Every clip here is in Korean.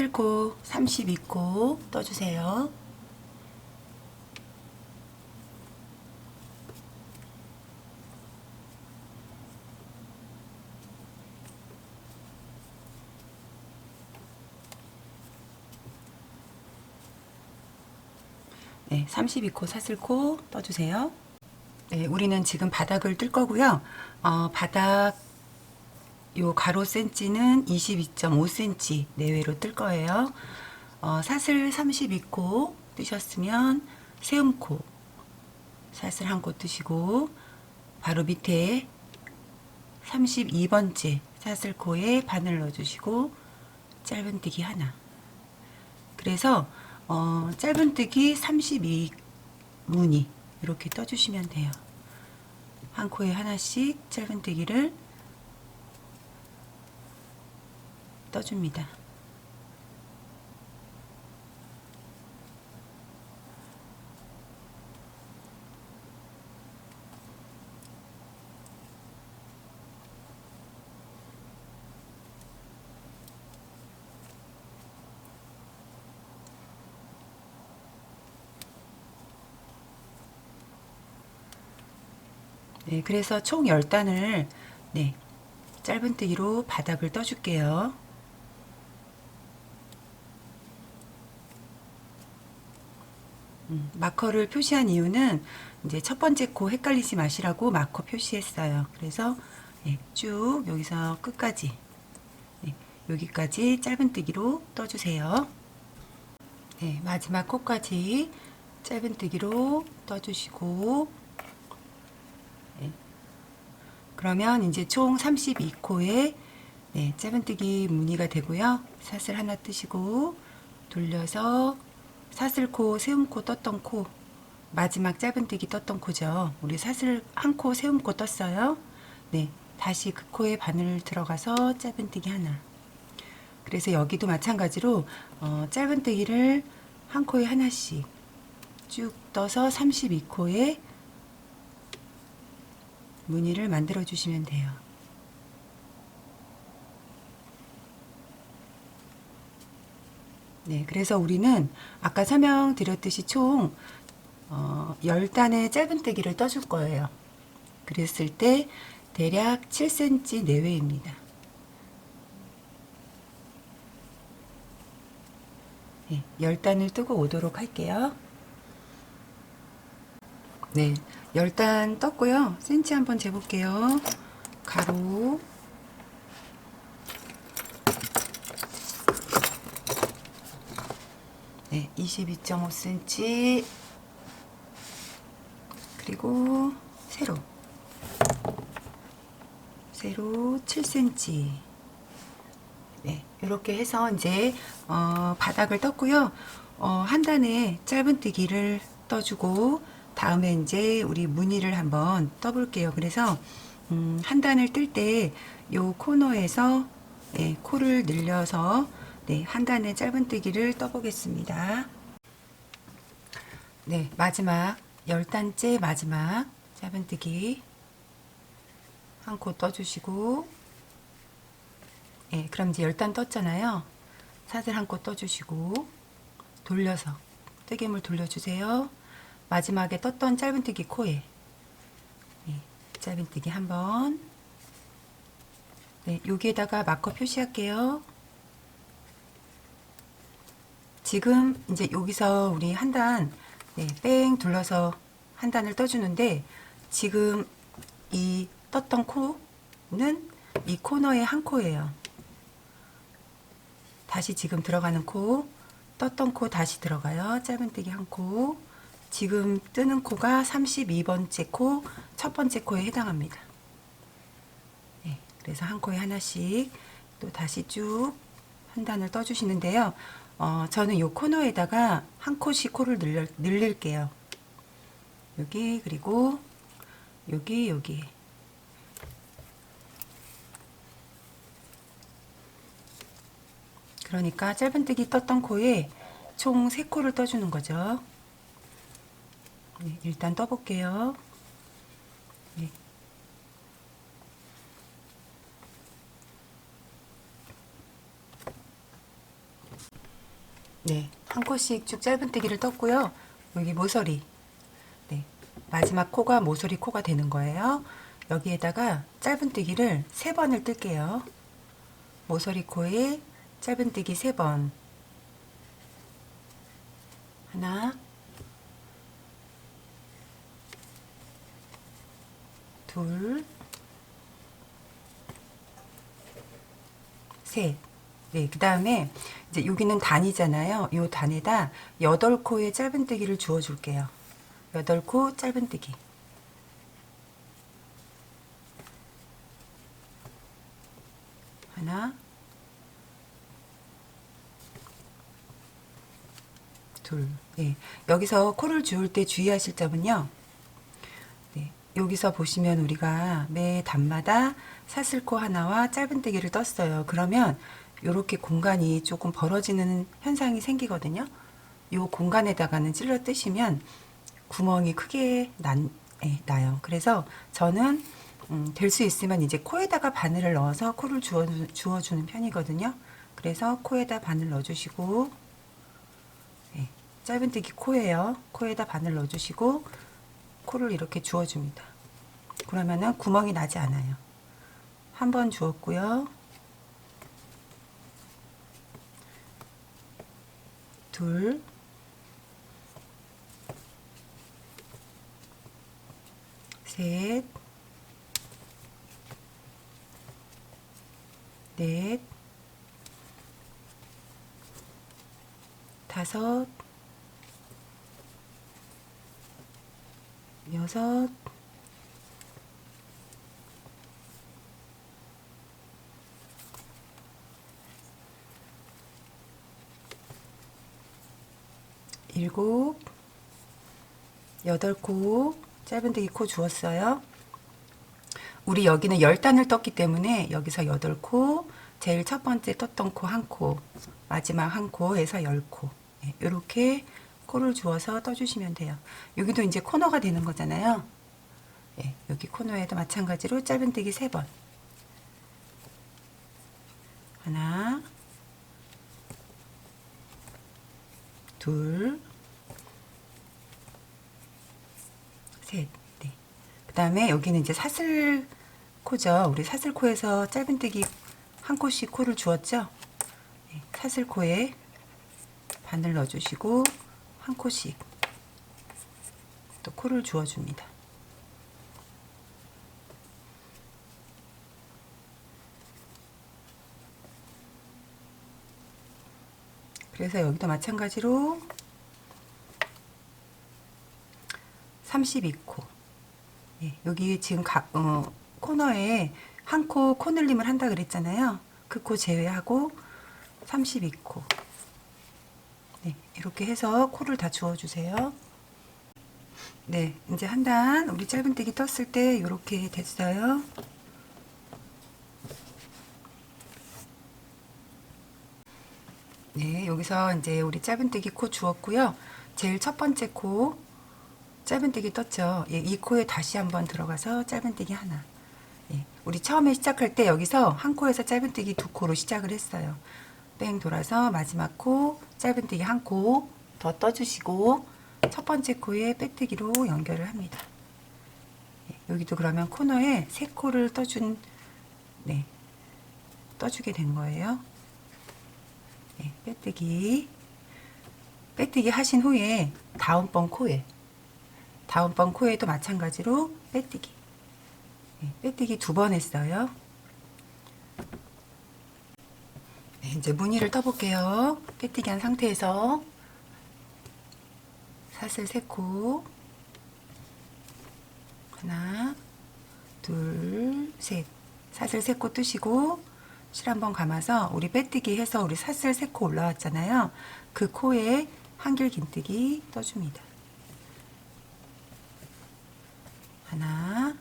사슬코 32코 떠주세요. 네, 32코 사슬코 떠주세요. 네, 우리는 지금 바닥을 뜰 거고요. 바닥 요 가로 센치는 22.5cm 내외로 뜰 거예요. 사슬 32코 뜨셨으면 세움코 사슬 한 코 뜨시고 바로 밑에 32번째 사슬코에 바늘 넣어주시고 짧은뜨기 하나. 그래서 짧은뜨기 32 무늬 이렇게 떠주시면 돼요. 한 코에 하나씩 짧은뜨기를 떠줍니다. 네, 그래서 총 10단을 네, 짧은뜨기로 바닥을 떠줄게요. 마커를 표시한 이유는 이제 첫 번째 코 헷갈리지 마시라고 마커 표시했어요. 그래서 네, 쭉 여기서 끝까지 네, 여기까지 짧은뜨기로 떠주세요. 네, 마지막 코까지 짧은뜨기로 떠주시고 네, 그러면 이제 총 32코에 네, 짧은뜨기 무늬가 되고요. 사슬 하나 뜨시고 돌려서 사슬코, 세움코 떴던 코 마지막 짧은뜨기 떴던 코죠. 우리 사슬 한 코 세움코 떴어요. 네, 다시 그 코에 바늘 들어가서 짧은뜨기 하나. 그래서 여기도 마찬가지로 짧은뜨기를 한 코에 하나씩 쭉 떠서 32코에 무늬를 만들어 주시면 돼요. 네, 그래서 우리는 아까 설명드렸듯이 총 10단의 짧은뜨기를 떠줄 거예요. 그랬을 때 대략 7cm 내외입니다. 네, 10단을 뜨고 오도록 할게요. 네, 10단 떴고요. 센치 한번 재볼게요. 가로 네, 22.5cm 그리고 세로 7cm 네, 이렇게 해서 이제 바닥을 떴고요. 한 단에 짧은뜨기를 떠주고 다음에 이제 우리 무늬를 한번 떠볼게요. 그래서 한 단을 뜰 때 요 코너에서 네, 코를 늘려서 네, 한 단에 짧은뜨기를 떠보겠습니다. 네, 마지막 10단째 마지막 짧은뜨기 한 코 떠주시고 네, 그럼 이제 10단 떴잖아요. 사슬 한 코 떠주시고 돌려서 뜨개물 돌려주세요. 마지막에 떴던 짧은뜨기 코에 네, 짧은뜨기 한번 네, 여기에다가 마커 표시할게요. 지금 이제 여기서 우리 한 단 네, 뺑 둘러서 한 단을 떠주는데 지금 이 떴던 코는 이 코너의 한 코예요. 다시 지금 들어가는 코 떴던 코 다시 들어가요. 짧은뜨기 한 코 지금 뜨는 코가 32번째 코 첫 번째 코에 해당합니다. 네, 그래서 한 코에 하나씩 또 다시 쭉 한 단을 떠주시는데요. 저는 이 코너에다가 한 코씩 코를 늘릴게요. 여기 그리고 여기 그러니까 짧은뜨기 떴던 코에 총 3코를 떠주는 거죠. 네, 일단 떠볼게요. 네. 네, 한 코씩 쭉 짧은뜨기를 떴고요. 여기 모서리, 네, 마지막 코가 모서리 코가 되는 거예요. 여기에다가 짧은뜨기를 3번을 뜰게요. 모서리 코에 짧은뜨기 3번. 하나, 둘, 셋. 네, 그 다음에 이제 여기는 단이잖아요. 요 단에다 8코의 짧은뜨기를 주워 줄게요. 8코 짧은뜨기. 하나, 둘. 네, 여기서 코를 주울 때 주의하실 점은요. 네, 여기서 보시면 우리가 매 단마다 사슬코 하나와 짧은뜨기를 떴어요. 그러면 이렇게 공간이 조금 벌어지는 현상이 생기거든요. 이 공간에다가는 찔러 뜨시면 구멍이 크게 나요. 그래서 저는 될 수 있으면 이제 코에다가 바늘을 넣어서 코를 주워주는 편이거든요. 그래서 코에다 바늘 넣어주시고, 네, 짧은뜨기 코예요. 코에다 바늘 넣어주시고 코를 이렇게 주워줍니다. 그러면은 구멍이 나지 않아요. 한 번 주웠고요. 둘, 셋, 넷, 다섯, 여섯, 일곱, 8코 짧은뜨기 코 주었어요. 우리 여기는 10단을 떴기 때문에 여기서 8코, 제일 첫 번째 떴던 코 1코, 마지막 1코에서 10코. 네, 이렇게 코를 주어서 떠주시면 돼요. 여기도 이제 코너가 되는 거잖아요. 네, 여기 코너에도 마찬가지로 짧은뜨기 3번. 하나, 둘, 셋. 네. 그 다음에 여기는 이제 사슬코죠. 우리 사슬코에서 짧은뜨기 1코씩 코를 주었죠. 네, 사슬코에 바늘 넣어주시고 1코씩 또 코를 주어줍니다. 그래서 여기도 마찬가지로 32코. 예, 여기 지금 코너에 1코 코늘림을 한다 그랬잖아요. 그 코 제외하고 32코. 네, 이렇게 해서 코를 다 주워주세요. 네, 이제 한 단 우리 짧은뜨기 떴을 때 이렇게 됐어요. 네, 여기서 이제 우리 짧은뜨기 코 주었고요. 제일 첫 번째 코 짧은뜨기 떴죠. 예, 이 코에 다시 한번 들어가서 짧은뜨기 하나. 예, 우리 처음에 시작할 때 여기서 한 코에서 짧은뜨기 2코로 시작을 했어요. 뺑 돌아서 마지막 코 짧은뜨기 1코 더 떠주시고 첫 번째 코에 빼뜨기로 연결을 합니다. 예, 여기도 그러면 코너에 3코를 떠주게 된 거예요. 예, 빼뜨기 하신 후에 다음번 코에도 마찬가지로 빼뜨기. 네, 빼뜨기 2번 했어요. 네, 이제 무늬를 떠볼게요. 빼뜨기 한 상태에서 사슬 3코 하나, 둘, 셋. 사슬 3코 뜨시고 실 한번 감아서 우리 빼뜨기 해서 우리 사슬 3코 올라왔잖아요. 그 코에 한길 긴뜨기 떠줍니다. 하나,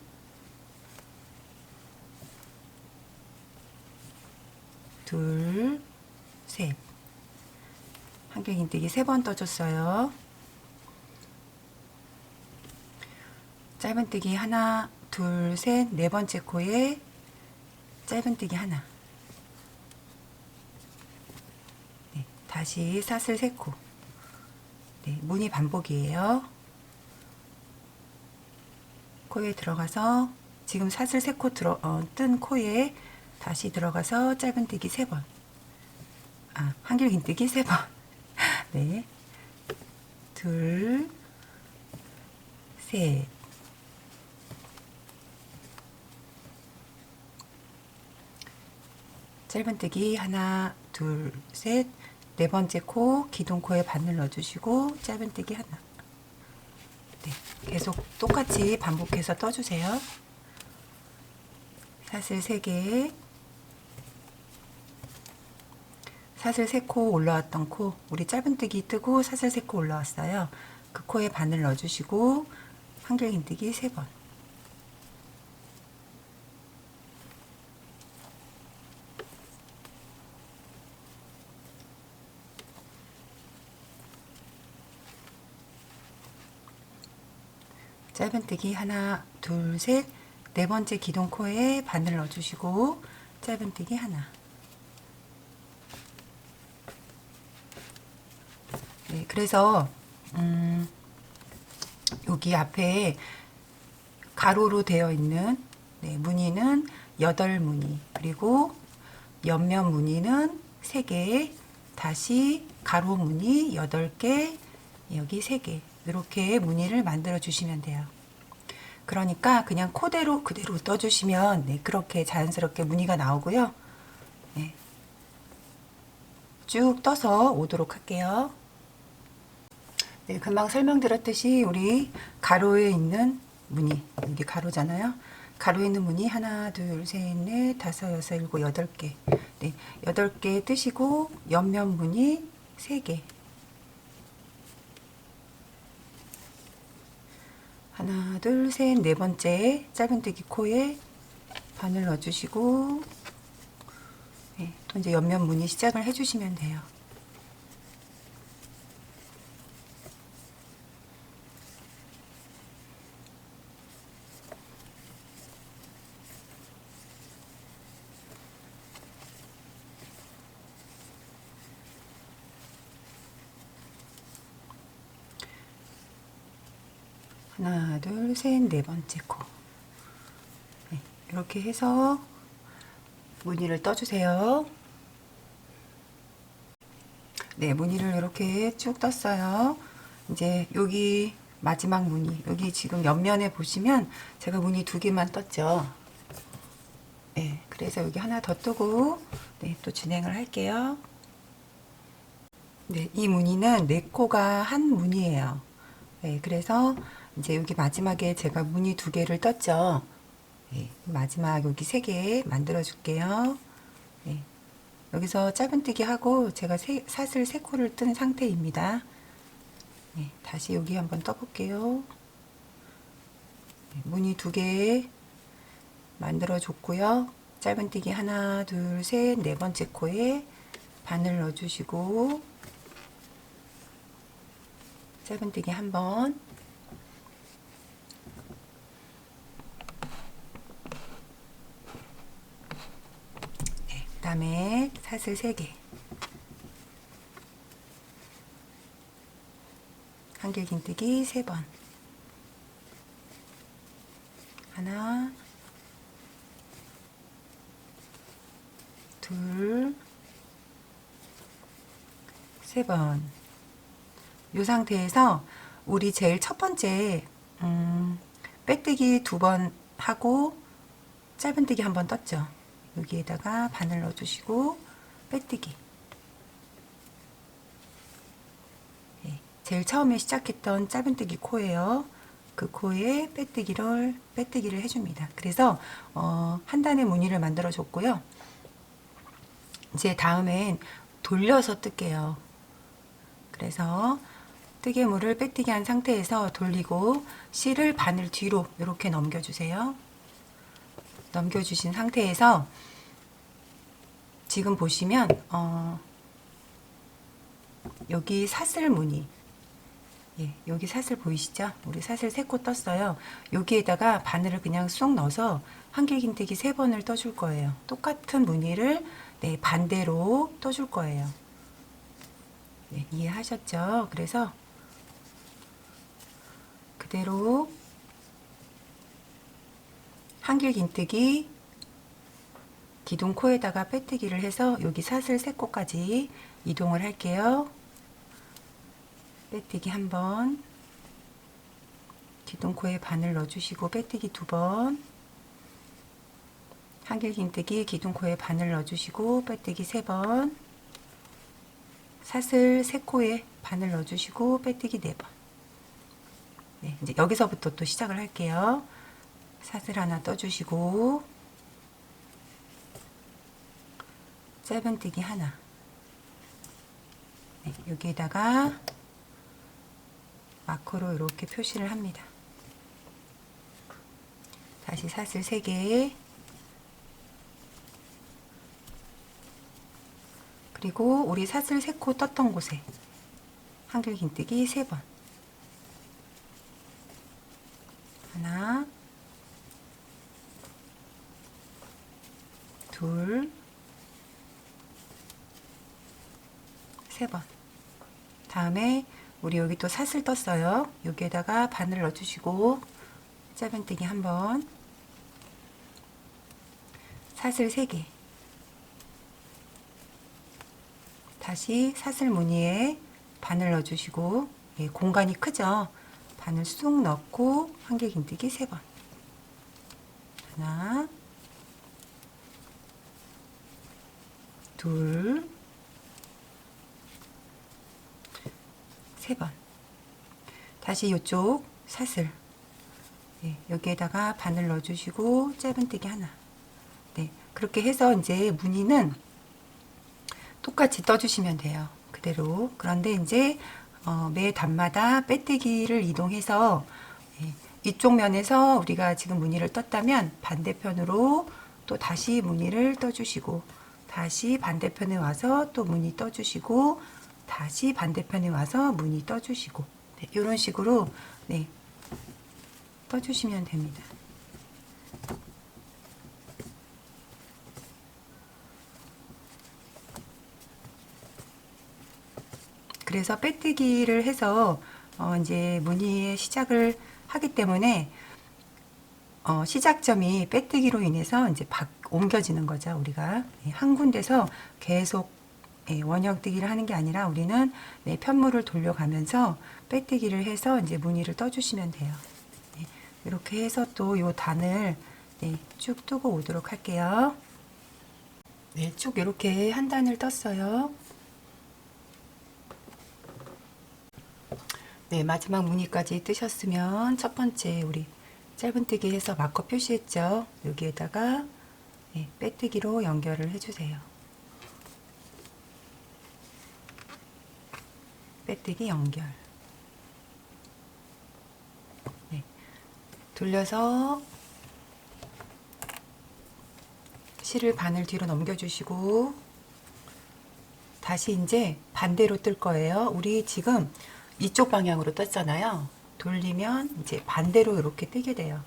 둘, 셋. 한길 긴뜨기 3번 떠줬어요. 짧은뜨기 하나, 둘, 셋, 4번째 코에 짧은뜨기 하나. 다시 사슬 3코. 네, 무늬 반복이에요. 코에 들어가서 지금 사슬 3코 뜬 코에 다시 들어가서 짧은뜨기 3번. 한길긴뜨기 3번. 네. 둘, 셋. 짧은뜨기 하나, 둘, 셋. 네 번째 코, 기둥코에 바늘 넣어주시고 짧은뜨기 하나. 네, 계속 똑같이 반복해서 떠주세요. 사슬 3개. 사슬 3코 올라왔던 코, 우리 짧은뜨기 뜨고 사슬 3코 올라왔어요. 그 코에 바늘 넣어주시고 한길긴뜨기 3번. 짧은뜨기 하나, 둘, 셋. 네 번째 기둥코에 바늘 넣어주시고 짧은뜨기 하나. 네, 그래서 여기 앞에 가로로 되어 있는 무늬는 8무늬, 그리고 옆면 무늬는 3개, 다시 가로 무늬 8개, 여기 3개, 이렇게 무늬를 만들어 주시면 돼요. 그러니까 그냥 코대로 그대로 떠주시면 그렇게 자연스럽게 무늬가 나오고요. 네, 쭉 떠서 오도록 할게요. 네, 금방 설명드렸듯이 우리 가로에 있는 무늬, 여기 가로잖아요. 가로에 있는 무늬 하나, 둘, 셋, 넷, 다섯, 여섯, 일곱, 8개. 네, 8개 뜨시고 옆면 무늬 3개. 하나, 둘, 셋, 네 번째 짧은뜨기 코에 바늘 넣어주시고 네, 또 이제 옆면 무늬 시작을 해주시면 돼요. 하나, 둘, 셋, 네 번째 코. 네, 이렇게 해서 무늬를 떠주세요. 네, 무늬를 이렇게 쭉 떴어요. 이제 여기 마지막 무늬, 여기 지금 옆면에 보시면 제가 무늬 2개만 떴죠. 네, 그래서 여기 하나 더 뜨고 네, 또 진행을 할게요. 네, 이 무늬는 4코가 한 무늬예요. 네, 그래서 이제 여기 마지막에 제가 무늬 2개를 떴죠. 네, 마지막 여기 3개 만들어 줄게요. 네, 여기서 짧은뜨기 하고 제가 사슬 3코를 뜬 상태입니다. 네, 다시 여기 한번 떠볼게요. 네, 무늬 2개 만들어 줬고요. 짧은뜨기 하나, 둘, 셋, 네 번째 코에 바늘 넣어주시고 짧은뜨기 한 번. 네, 그 다음에 사슬 3개. 한길긴뜨기 3번. 하나, 둘, 3번. 이 상태에서 우리 제일 첫 번째 빼뜨기 2번 하고 짧은뜨기 한 번 떴죠. 여기에다가 바늘 넣어주시고 빼뜨기. 네, 제일 처음에 시작했던 짧은뜨기 코예요. 그 코에 빼뜨기를 해줍니다. 그래서 한 단의 무늬를 만들어 줬고요. 이제 다음엔 돌려서 뜰게요. 그래서 뜨개물을 빼뜨기 한 상태에서 돌리고 실을 바늘 뒤로 이렇게 넘겨주세요. 넘겨주신 상태에서 지금 보시면 여기 사슬 무늬, 예, 여기 사슬 보이시죠? 우리 사슬 3코 떴어요. 여기에다가 바늘을 그냥 쏙 넣어서 한길긴뜨기 3번을 떠줄 거예요. 똑같은 무늬를 네, 반대로 떠줄 거예요. 네, 이해하셨죠? 그래서 그대로 한길긴뜨기 기둥코에다가 빼뜨기를 해서 여기 사슬 3코까지 이동을 할게요. 빼뜨기 1번, 기둥코에 바늘 넣어주시고 빼뜨기 2번, 한길긴뜨기 기둥코에 바늘 넣어주시고 빼뜨기 3번, 사슬 3코에 바늘 넣어주시고 빼뜨기 4번. 네, 이제 여기서부터 또 시작을 할게요. 사슬 하나 떠주시고 짧은뜨기 하나. 네, 여기에다가 마커로 이렇게 표시를 합니다. 다시 사슬 3개, 그리고 우리 사슬 3코 떴던 곳에 한길긴뜨기 3번, 하나, 둘, 3번. 다음에 우리 여기 또 사슬 떴어요. 여기에다가 바늘 넣어주시고 짧은뜨기 1번, 사슬 3개, 다시 사슬 무늬에 바늘 넣어주시고, 예, 공간이 크죠? 바늘 쑥 넣고 한길긴뜨기 3번, 하나, 둘, 3번. 다시 이쪽 사슬, 네, 여기에다가 바늘 넣어주시고 짧은뜨기 하나. 네, 그렇게 해서 이제 무늬는 똑같이 떠주시면 돼요. 그대로. 그런데 이제 매 단마다 빼뜨기를 이동해서, 예, 이쪽 면에서 우리가 지금 무늬를 떴다면 반대편으로 또 다시 무늬를 떠주시고, 다시 반대편에 와서 또 무늬 떠주시고, 다시 반대편에 와서 무늬 떠주시고, 네, 이런 식으로, 네, 떠주시면 됩니다. 그래서 빼뜨기를 해서 이제 무늬의 시작을 하기 때문에 시작점이 빼뜨기로 인해서 이제 옮겨지는 거죠. 우리가 한 군데서 계속 원형뜨기를 하는 게 아니라 우리는 편물을 돌려가면서 빼뜨기를 해서 이제 무늬를 떠주시면 돼요. 이렇게 해서 또 요 단을 쭉 뜨고 오도록 할게요. 네, 쭉 이렇게 한 단을 떴어요. 네, 마지막 무늬까지 뜨셨으면 첫 번째 우리 짧은뜨기 해서 마커 표시했죠. 여기에다가 빼뜨기로 연결을 해주세요. 빼뜨기 연결. 네, 돌려서 실을 바늘 뒤로 넘겨주시고 다시 이제 반대로 뜰 거예요. 우리 지금 이쪽 방향으로 떴잖아요. 돌리면 이제 반대로 이렇게 뜨게 돼요.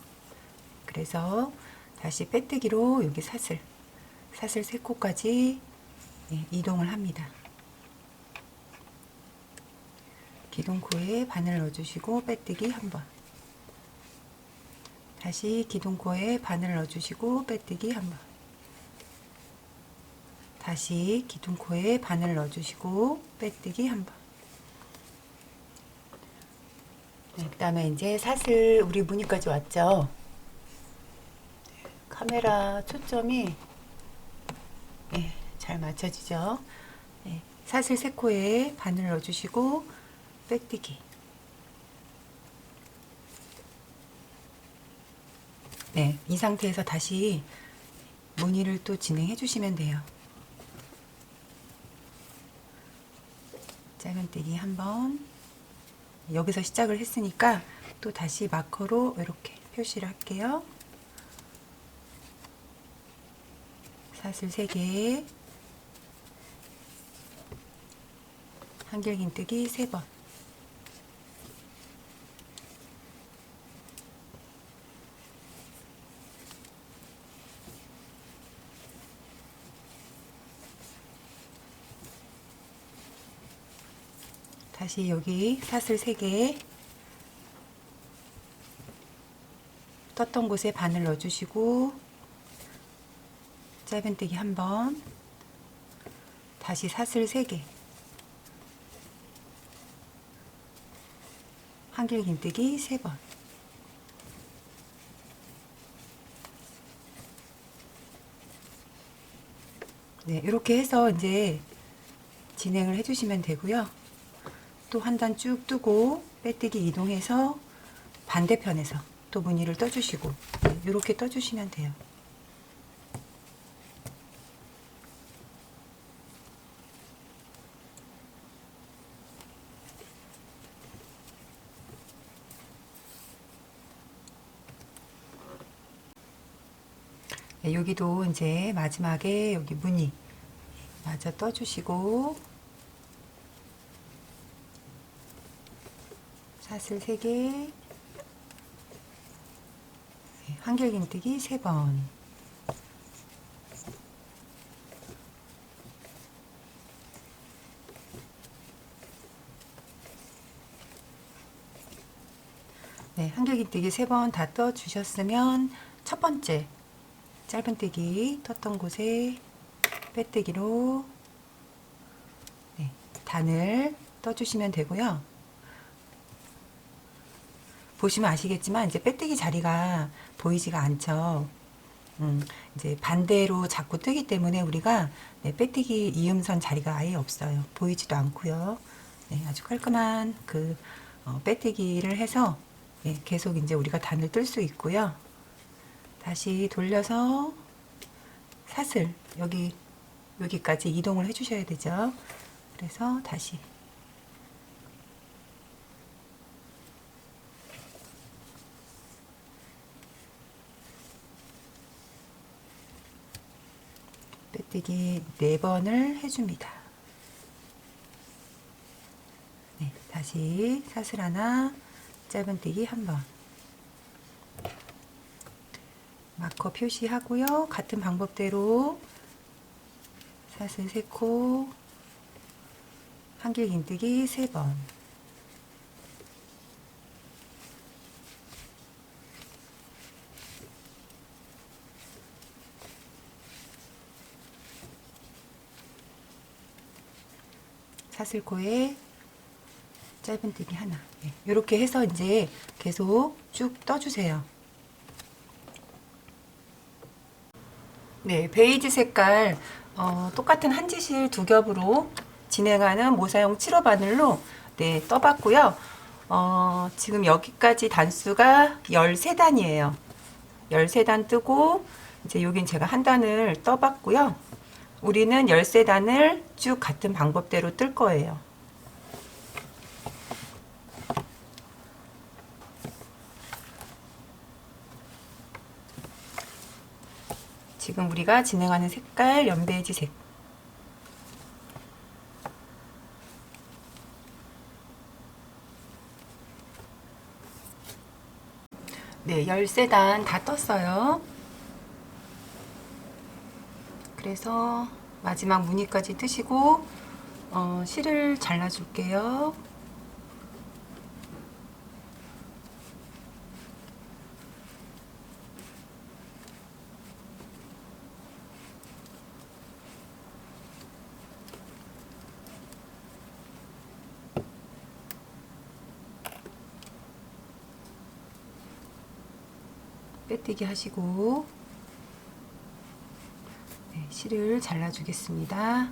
그래서 다시 빼뜨기로 여기 사슬 3코까지 이동을 합니다. 기둥코에 바늘 넣어주시고 빼뜨기 1번, 다시 기둥코에 바늘 넣어주시고 빼뜨기 1번, 다시 기둥코에 바늘 넣어주시고 빼뜨기 1번. 네, 그 다음에 이제 사슬 우리 무늬까지 왔죠. 카메라 초점이 잘 맞춰지죠. 사슬 3코에 바늘 넣어주시고 빼뜨기. 네, 이 상태에서 다시 무늬를 또 진행해 주시면 돼요. 짧은뜨기 1번, 여기서 시작을 했으니까 또 다시 마커로 이렇게 표시를 할게요. 사슬 3개, 한길긴뜨기 3번, 다시 여기 사슬 3개 떴던 곳에 바늘 넣어주시고 짧은뜨기 1번, 다시 사슬 3개, 한길긴뜨기 3번. 네, 이렇게 해서 이제 진행을 해주시면 되고요. 또 한 단 쭉 뜨고 빼뜨기 이동해서 반대편에서 또 무늬를 떠주시고, 네, 이렇게 떠주시면 돼요. 네, 여기도 이제 마지막에 여기 무늬 마저 떠주시고 사슬 3개, 한길긴뜨기 3번. 네, 한길긴뜨기 3번 다 떠주셨으면 첫 번째 짧은뜨기 떴던 곳에 빼뜨기로, 네, 단을 떠주시면 되고요. 보시면 아시겠지만 이제 빼뜨기 자리가 보이지가 않죠. 이제 반대로 자꾸 뜨기 때문에 우리가, 네, 빼뜨기 이음선 자리가 아예 없어요. 보이지도 않고요. 네, 아주 깔끔한 그 빼뜨기를 해서, 네, 계속 이제 우리가 단을 뜰 수 있고요. 다시 돌려서 사슬 여기까지 이동을 해 주셔야 되죠. 그래서 다시 빼뜨기 4번을 해줍니다. 네, 다시 사슬 하나, 짧은뜨기 1번. 마커 표시하고요. 같은 방법대로 사슬 3코, 한길긴뜨기 3번. 사슬코에 짧은뜨기 하나. 네, 이렇게 해서 이제 계속 쭉 떠주세요. 네, 베이지 색깔 똑같은 한지실 2겹으로 진행하는 모사용 7호 바늘로, 네, 떠봤고요. 지금 여기까지 단수가 13단이에요. 13단 뜨고 이제 여긴 제가 한 단을 떠봤고요. 우리는 13단을 쭉 같은 방법대로 뜰 거예요. 지금 우리가 진행하는 색깔 연베이지 색. 네, 13단 다 떴어요. 그래서 마지막 무늬까지 뜨시고 실을 잘라 줄게요. 빼뜨기 하시고, 네, 실을 잘라 주겠습니다.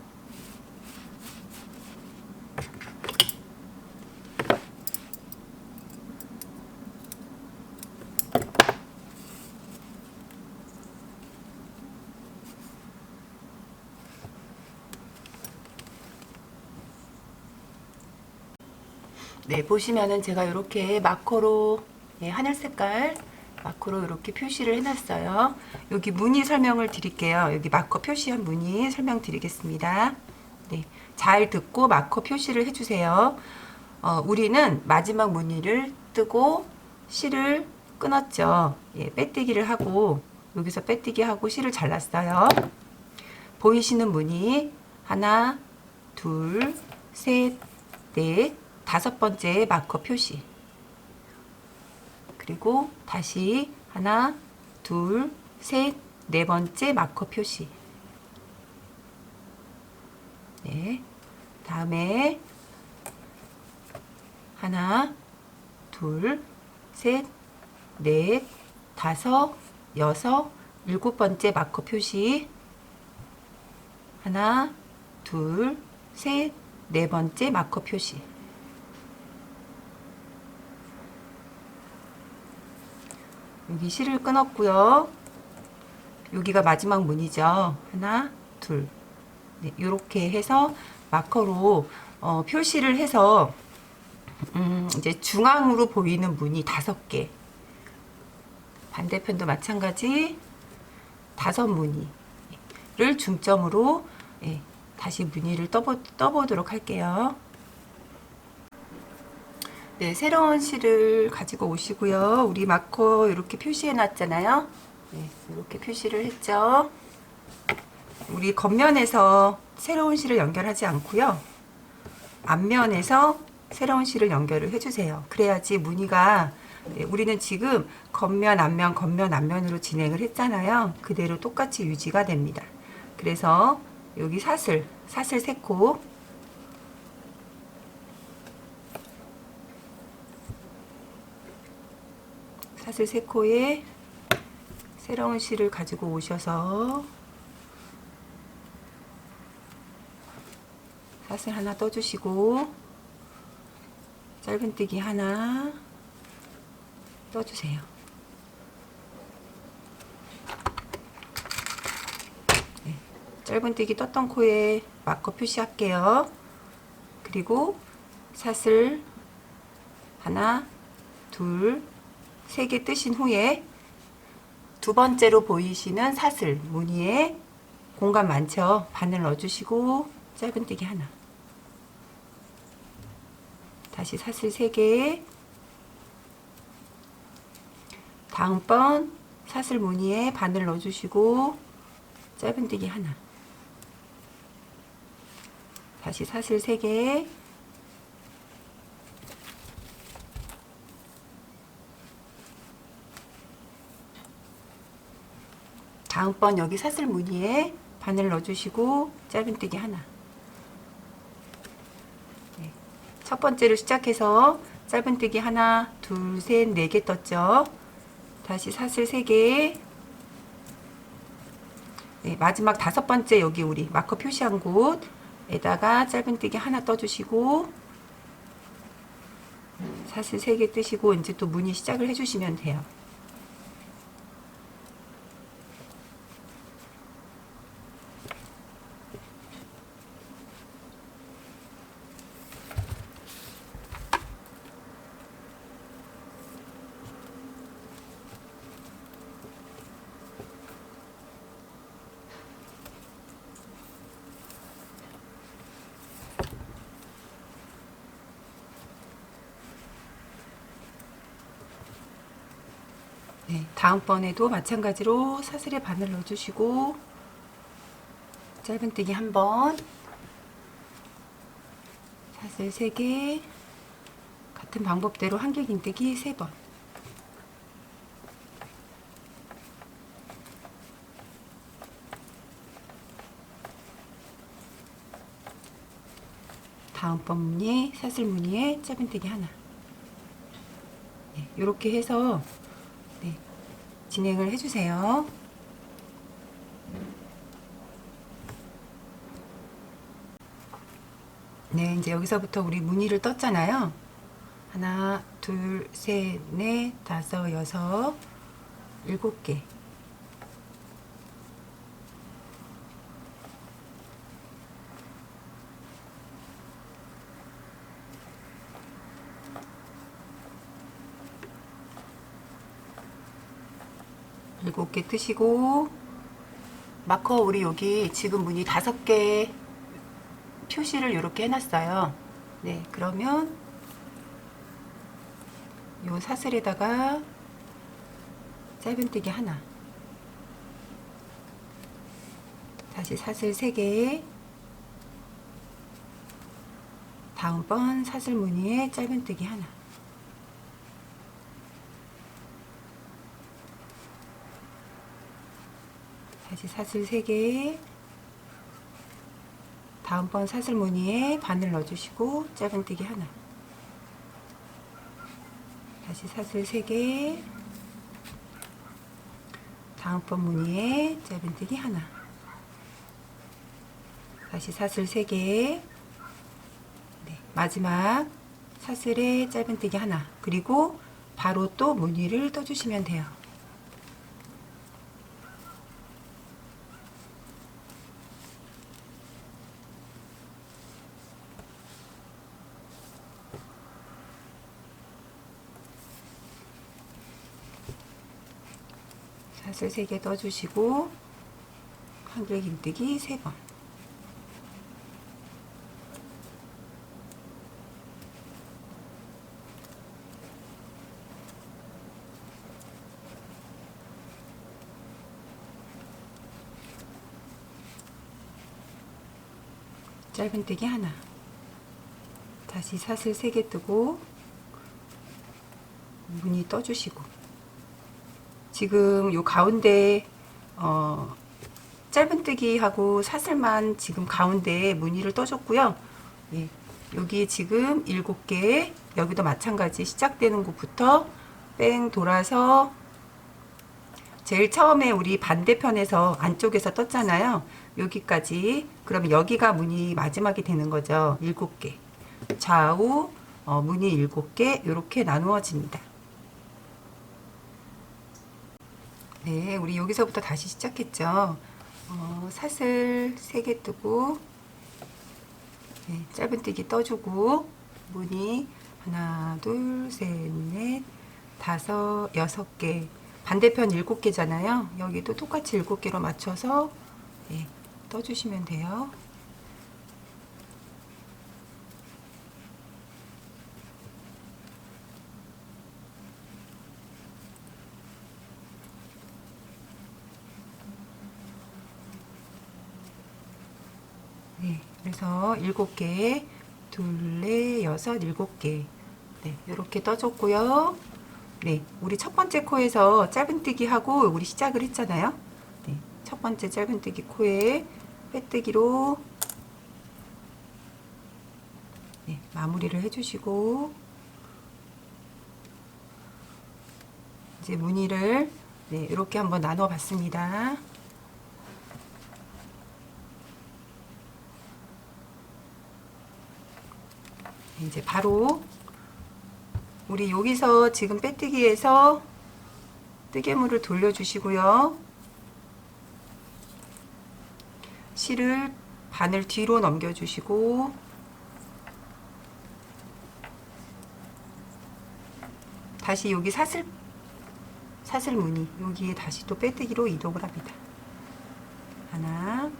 네, 보시면은 제가 이렇게 마커로, 네, 하늘 색깔 마커로 이렇게 표시를 해놨어요. 여기 무늬 설명을 드릴게요. 여기 마커 표시한 무늬 설명드리겠습니다. 네, 잘 듣고 마커 표시를 해주세요. 우리는 마지막 무늬를 뜨고 실을 끊었죠. 예, 빼뜨기를 하고 여기서 빼뜨기 하고 실을 잘랐어요. 보이시는 무늬 하나, 둘, 셋, 넷, 다섯 번째 마커 표시. 그리고 다시 하나, 둘, 셋, 네 번째 마커 표시. 네. 다음에 하나, 둘, 셋, 넷, 다섯, 여섯, 일곱 번째 마커 표시. 하나, 둘, 셋, 네 번째 마커 표시. 여기 실을 끊었고요. 여기가 마지막 문이죠. 하나, 둘. 네, 이렇게 해서 마커로 표시를 해서 이제 중앙으로 보이는 문이 5개. 반대편도 마찬가지 5무늬를 중점으로 예, 다시 무늬를 떠보도록 할게요. 네, 새로운 실을 가지고 오시고요. 우리 마커 이렇게 표시해 놨잖아요. 네, 이렇게 표시를 했죠. 우리 겉면에서 새로운 실을 연결하지 않고요. 앞면에서 새로운 실을 연결을 해주세요. 그래야지 무늬가 우리는 지금 겉면, 앞면, 겉면, 앞면으로 진행을 했잖아요. 그대로 똑같이 유지가 됩니다. 그래서 여기 사슬 3코 사슬 3코에 새로운 실을 가지고 오셔서 사슬 하나 떠주시고 짧은뜨기 하나 떠주세요. 네, 짧은뜨기 떴던 코에 마커 표시할게요. 그리고 사슬 하나, 둘, 3개 뜨신 후에 두 번째로 보이시는 사슬 무늬에 공간 많죠? 바늘 넣어주시고 짧은뜨기 하나. 다시 사슬 3개. 다음번 사슬 무늬에 바늘 넣어주시고 짧은뜨기 하나. 다시 사슬 3개. 다음번 여기 사슬 무늬에 바늘 넣어주시고 짧은뜨기 하나. 네. 첫 번째로 시작해서 짧은뜨기 하나, 둘, 셋, 4개 떴죠. 다시 사슬 3개. 네, 마지막 5번째 여기 우리 마커 표시한 곳에다가 짧은뜨기 하나 떠주시고 사슬 3개 뜨시고 이제 또 무늬 시작을 해주시면 돼요. 네, 다음번에도 마찬가지로 사슬에 바늘 넣어주시고 짧은뜨기 한번, 사슬 3개, 같은 방법대로 한길긴뜨기 3번. 다음번 무늬, 사슬 무늬에 짧은뜨기 하나. 네, 이렇게 해서 네, 진행을 해주세요. 네, 이제 여기서부터 우리 무늬를 떴잖아요. 하나, 둘, 셋, 넷, 다섯, 여섯, 7개. 일곱 개 뜨시고 마커 우리 여기 지금 무늬 5개 표시를 이렇게 해놨어요. 네, 그러면 요 사슬에다가 짧은뜨기 하나, 다시 사슬 3개, 다음번 사슬 무늬에 짧은뜨기 하나, 다시 사슬 3개, 다음번 사슬 무늬에 바늘 넣어주시고 짧은뜨기 하나, 다시 사슬 3개, 다음번 무늬에 짧은뜨기 하나, 다시 사슬 3개, 네, 마지막 사슬에 짧은뜨기 하나, 그리고 바로 또 무늬를 떠주시면 돼요. 사슬 3개 떠주시고 한글 긴뜨기 3번, 짧은뜨기 하나, 다시 사슬 3개 뜨고 무늬 떠주시고, 지금 요 가운데 짧은뜨기하고 사슬만 지금 가운데 무늬를 떠줬고요. 예, 여기 지금 7개, 여기도 마찬가지 시작되는 곳부터 뺑 돌아서 제일 처음에 우리 반대편에서 안쪽에서 떴잖아요. 여기까지. 그럼 여기가 무늬 마지막이 되는 거죠. 7개. 좌우 무늬 7개 이렇게 나누어집니다. 네, 우리 여기서부터 다시 시작했죠. 사슬 3개 뜨고, 네, 짧은뜨기 떠주고, 무늬 하나, 둘, 셋, 넷, 다섯, 6개, 반대편 7개잖아요. 여기도 똑같이 7개로 맞춰서 네, 떠주시면 돼요. 네, 그래서 7개, 둘, 넷, 여섯, 7개. 네, 이렇게 떠줬고요. 네, 우리 첫 번째 코에서 짧은뜨기 하고 우리 시작을 했잖아요. 네, 첫 번째 짧은뜨기 코에 빼뜨기로 네, 마무리를 해주시고, 이제 무늬를 네, 이렇게 한번 나눠 봤습니다. 이제 바로 우리 여기서 지금 빼뜨기에서 뜨개물을 돌려주시고요. 실을 바늘 뒤로 넘겨주시고 다시 여기 사슬 무늬 여기에 다시 또 빼뜨기로 이동을 합니다. 하나,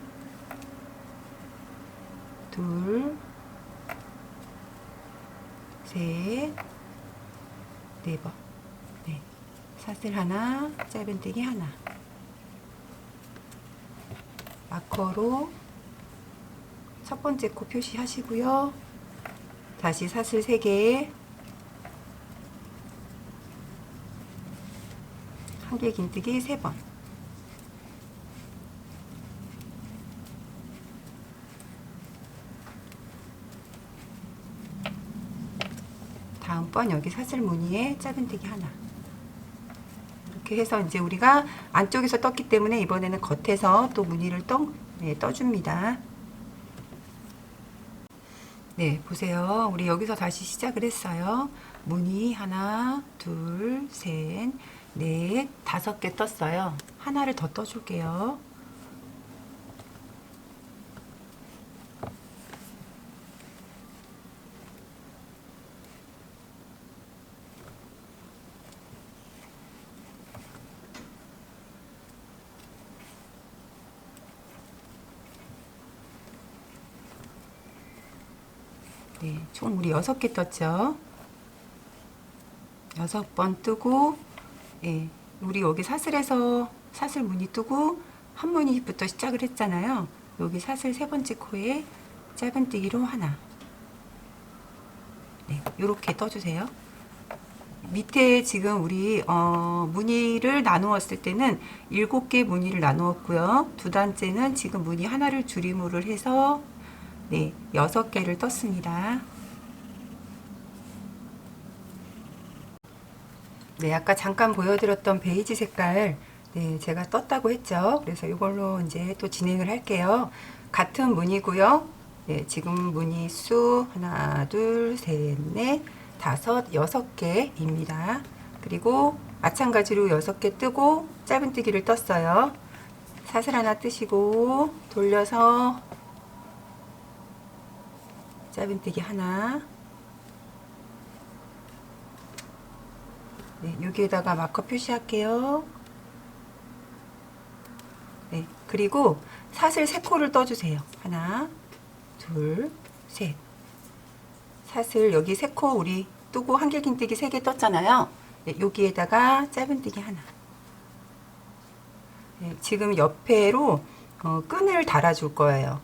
둘, 셋, 4번. 네. 사슬 하나, 짧은뜨기 하나. 마커로 첫 번째 코 표시하시고요. 다시 사슬 3개, 한개 긴뜨기 3번. 다음번 여기 사슬 무늬에 짧은뜨기 하나. 이렇게 해서 이제 우리가 안쪽에서 떴기 때문에 이번에는 겉에서 또 무늬를 떠줍니다. 네, 보세요. 우리 여기서 다시 시작을 했어요. 무늬 하나, 둘, 셋, 넷, 5개 떴어요. 하나를 더 떠줄게요. 네, 총 우리 6개 떴죠. 6번 뜨고, 예, 우리 여기 사슬에서 사슬 무늬 뜨고 한 무늬부터 시작을 했잖아요. 여기 사슬 3번째 코에 짧은뜨기로 하나, 네, 이렇게 떠주세요. 밑에 지금 우리 무늬를 나누었을 때는 7개 무늬를 나누었고요. 두 단째는 지금 무늬 하나를 줄임으로 해서 네, 6개를 떴습니다. 네, 아까 잠깐 보여드렸던 베이지 색깔, 네, 제가 떴다고 했죠. 그래서 이걸로 이제 또 진행을 할게요. 같은 무늬고요. 네, 지금 무늬 수 하나, 둘, 셋, 넷, 다섯, 6개입니다. 그리고 마찬가지로 6개 뜨고 짧은뜨기를 떴어요. 사슬 하나 뜨시고 돌려서 짧은뜨기 하나. 네, 여기에다가 마커 표시할게요. 네, 그리고 사슬 3코를 떠주세요. 하나, 둘, 셋. 사슬 여기 3코 우리 뜨고 한길긴뜨기 3개 떴잖아요. 네, 여기에다가 짧은뜨기 하나. 네, 지금 옆에로 끈을 달아줄 거예요.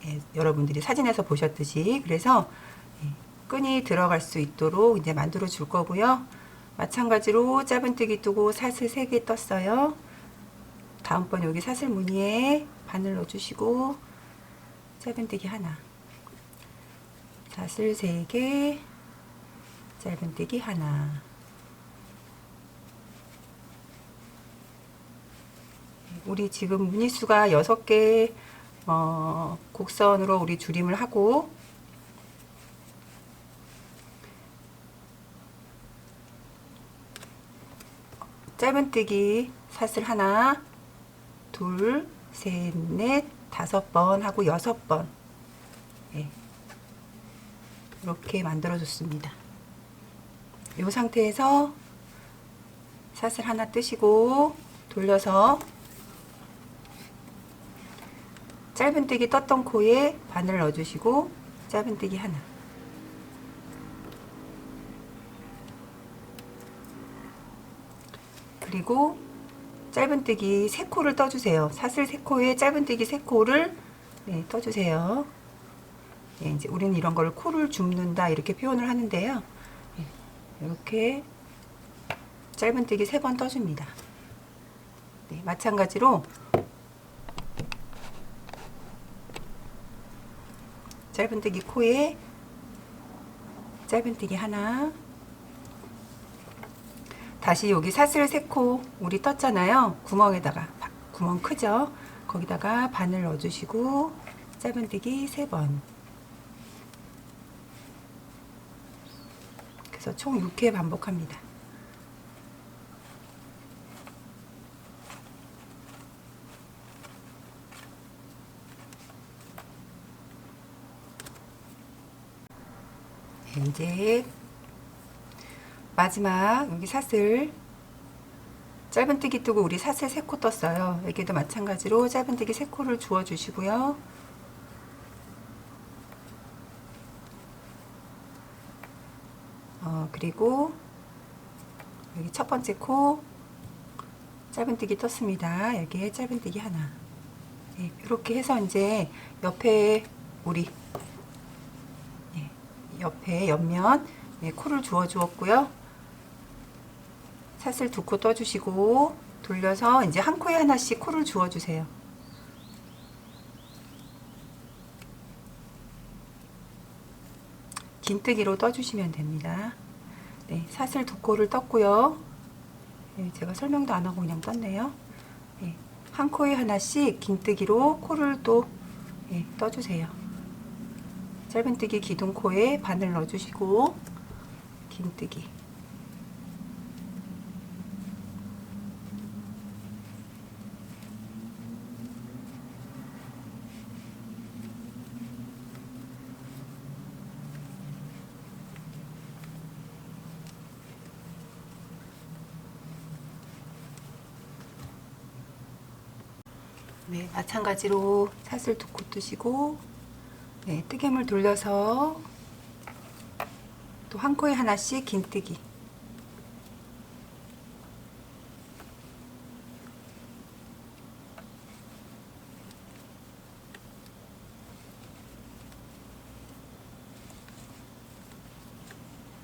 네, 여러분들이 사진에서 보셨듯이. 그래서 네, 끈이 들어갈 수 있도록 이제 만들어 줄 거고요. 마찬가지로 짧은뜨기 뜨고 사슬 3개 떴어요. 다음번 여기 사슬 무늬에 바늘 넣어주시고 짧은뜨기 하나, 사슬 3개, 짧은뜨기 하나. 우리 지금 무늬수가 6개 곡선으로 우리 줄임을 하고 짧은뜨기 사슬 하나, 둘, 셋, 넷, 5번 하고 6번. 네. 이렇게 만들어 줬습니다. 이 상태에서 사슬 하나 뜨시고 돌려서 짧은뜨기 떴던 코에 바늘 넣어주시고 짧은뜨기 하나. 그리고 짧은뜨기 3코를 떠주세요. 사슬 3코에 짧은뜨기 3코를 네, 떠주세요. 네, 이제 우리는 이런 걸 코를 줍는다 이렇게 표현을 하는데요. 네, 이렇게 짧은뜨기 3번 떠줍니다. 네, 마찬가지로 짧은뜨기 코에 짧은뜨기 하나. 다시 여기 사슬 3코 우리 떴잖아요. 구멍에다가 구멍 크죠? 거기다가 바늘 넣어주시고 짧은뜨기 3번. 그래서 총 6회 반복합니다. 네, 이제 마지막 여기 사슬 짧은뜨기 뜨고 우리 사슬 3코 떴어요. 여기도 마찬가지로 짧은뜨기 3코를 주워 주시고요. 그리고 여기 첫 번째 코 짧은뜨기 떴습니다. 여기에 짧은뜨기 하나. 네, 이렇게 해서 이제 옆에 우리 네, 옆에 옆면 네, 코를 주워 주었고요. 사슬 2코 떠주시고 돌려서 이제 한 코에 하나씩 코를 주워 주세요. 긴뜨기로 떠주시면 됩니다. 네, 사슬 2코를 떴고요. 네, 제가 설명도 안 하고 그냥 떴네요. 네, 한 코에 하나씩 긴뜨기로 코를 또 네, 떠주세요. 짧은뜨기 기둥코에 바늘 넣어주시고 긴뜨기. 네, 마찬가지로 사슬 2코 뜨시고 네, 뜨개물 돌려서 또 한 코에 하나씩 긴뜨기.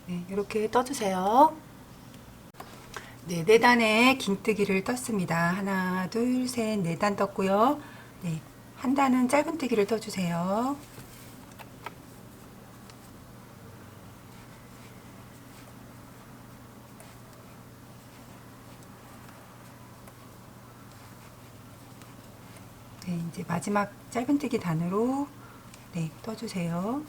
네, 이렇게 떠주세요. 네, 4단의 긴뜨기를 떴습니다. 하나, 둘, 셋, 4단 떴고요. 네, 한 단은 짧은뜨기를 떠주세요. 네, 이제 마지막 짧은뜨기 단으로 네, 떠주세요.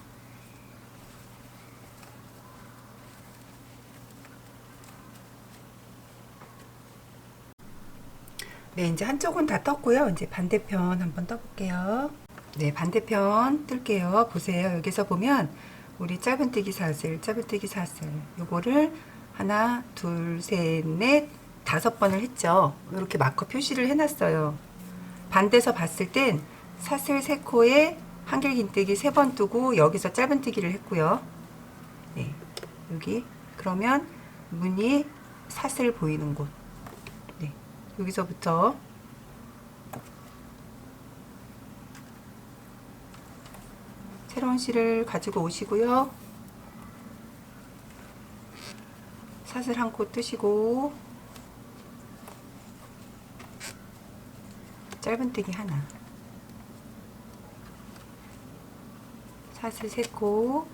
네, 이제 한쪽은 다 떴고요. 이제 반대편 한번 떠볼게요. 네, 반대편 뜰게요. 보세요. 여기서 보면 우리 짧은뜨기 사슬, 짧은뜨기 사슬 요거를 하나, 둘, 셋, 넷, 5번을 했죠. 이렇게 마커 표시를 해놨어요. 반대서 봤을 땐 사슬 3코에 한길긴뜨기 3번 뜨고 여기서 짧은뜨기를 했고요. 네, 여기 그러면 무늬 사슬 보이는 곳, 네, 여기서부터 새로운 실을 가지고 오시고요. 사슬 한 코 뜨시고 짧은뜨기 하나, 사슬 3코,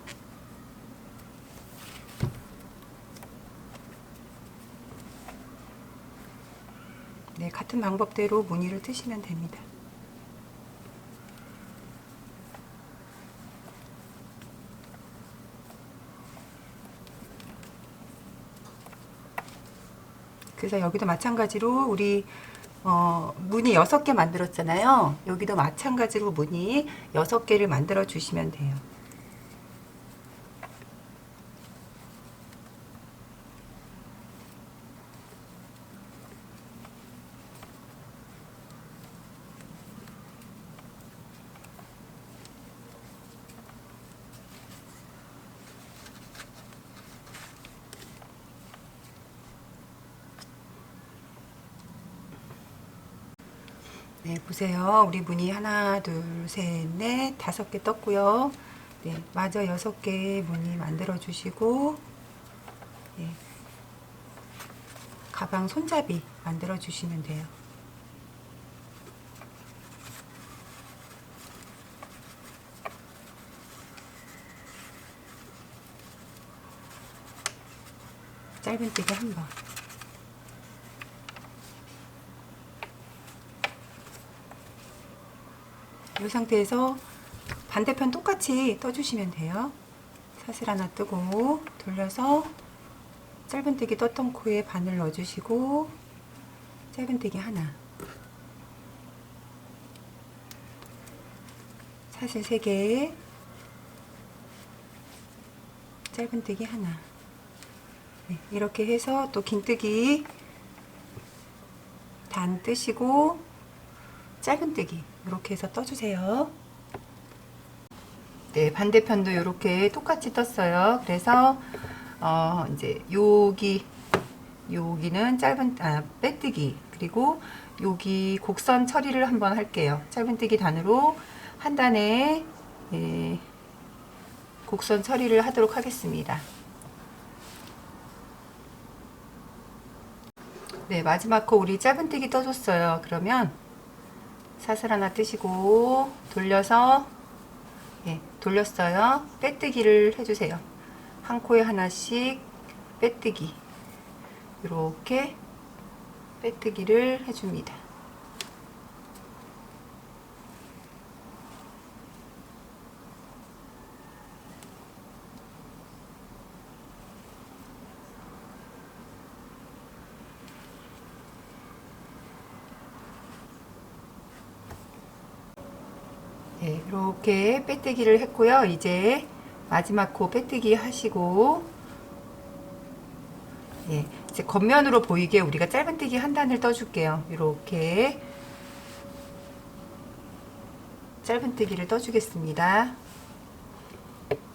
네, 같은 방법대로 무늬를 뜨시면 됩니다. 그래서 여기도 마찬가지로 우리 무늬 6개 만들었잖아요. 여기도 마찬가지로 무늬 6개를 만들어 주시면 돼요. 네, 보세요. 우리 무늬 하나, 둘, 셋, 넷, 5개 떴고요. 네, 마저 6개 무늬 만들어 주시고, 네, 가방 손잡이 만들어 주시면 돼요. 짧은뜨기 한 번. 이 상태에서 반대편 똑같이 떠주시면 돼요. 사슬 하나 뜨고 돌려서 짧은뜨기 떴던 코에 바늘 넣어주시고 짧은뜨기 하나, 사슬 3개, 짧은뜨기 하나. 네, 이렇게 해서 또 긴뜨기 단 뜨시고 짧은뜨기 이렇게 해서 떠주세요. 네, 반대편도 이렇게 똑같이 떴어요. 그래서 이제 여기는 빼뜨기, 그리고 여기 곡선 처리를 한번 할게요. 짧은뜨기 단으로 한 단에 곡선 처리를 하도록 하겠습니다. 네, 마지막 코 우리 짧은뜨기 떠줬어요. 그러면 사슬 하나 뜨시고 돌려서, 예, 돌렸어요. 빼뜨기를 해주세요. 한 코에 하나씩 빼뜨기, 이렇게 빼뜨기를 해줍니다. 네, 이렇게 빼뜨기를 했고요. 이제 마지막 코 빼뜨기 하시고, 예, 이제 겉면으로 보이게 우리가 짧은뜨기 한 단을 떠줄게요. 이렇게 짧은뜨기를 떠주겠습니다.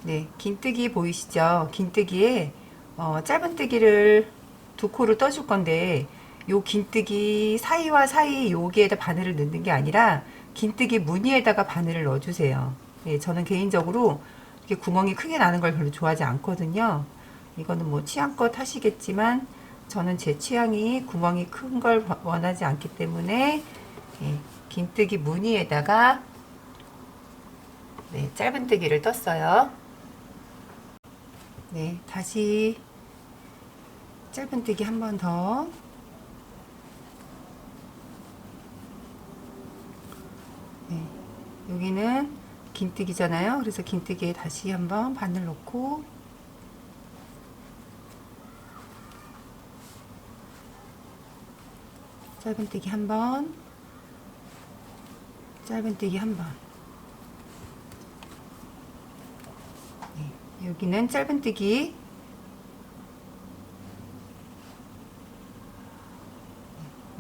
네, 긴뜨기 보이시죠? 긴뜨기에 짧은뜨기를 2코를 떠줄 건데, 요 긴뜨기 사이와 사이 여기에다 바늘을 넣는 게 아니라 긴뜨기 무늬에다가 바늘을 넣어주세요. 예, 저는 개인적으로 이렇게 구멍이 크게 나는 걸 별로 좋아하지 않거든요. 이거는 뭐 취향껏 하시겠지만 저는 제 취향이 구멍이 큰 걸 원하지 않기 때문에 긴뜨기 무늬에다가 짧은뜨기를 떴어요. 다시 짧은뜨기 한 번 더. 여기는 긴뜨기잖아요. 그래서 긴뜨기에 다시 한번 바늘 넣고 짧은뜨기 한 번, 짧은뜨기 한 번. 여기는 짧은뜨기,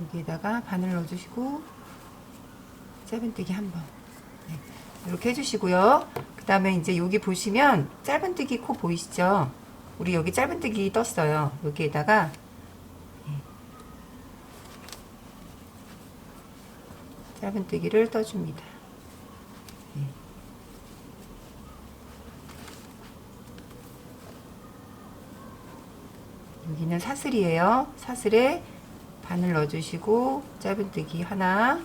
여기에다가 바늘 넣어주시고 짧은뜨기 한 번. 이렇게 해주시고요. 그 다음에 이제 여기 보시면 짧은뜨기 코 보이시죠? 우리 여기 짧은뜨기 떴어요. 여기에다가 짧은뜨기를 떠줍니다. 여기는 사슬이에요. 사슬에 바늘 넣어주시고 짧은뜨기 하나,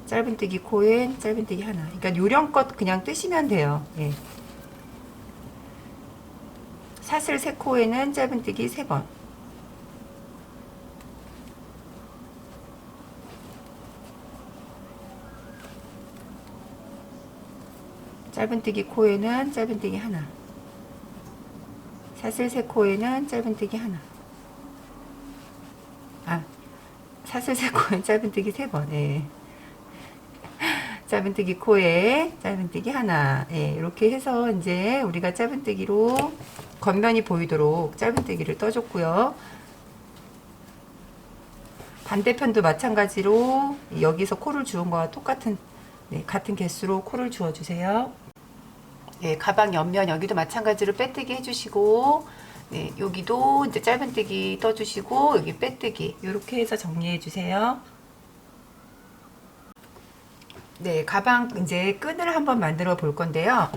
짧은뜨기 코엔 짧은뜨기 하나. 그러니까 요령껏 그냥 뜨시면 돼요. 사슬 3코에는 짧은뜨기 3번. 짧은뜨기 코에는 짧은뜨기 하나. 사슬 3코에는 짧은뜨기 하나. 사슬 3코에 짧은뜨기 3번. 짧은뜨기 코에 짧은뜨기 하나. 이렇게 해서 이제 우리가 짧은뜨기로 겉면이 보이도록 짧은뜨기를 떠줬고요. 반대편도 마찬가지로 여기서 코를 주은 거와 똑같은 같은 개수로 코를 주어 주세요. 가방 옆면 여기도 마찬가지로 빼뜨기 해주시고 여기도 이제 짧은뜨기 떠주시고 여기 빼뜨기 이렇게 해서 정리해 주세요. 가방 이제 끈을 한번 만들어 볼 건데요.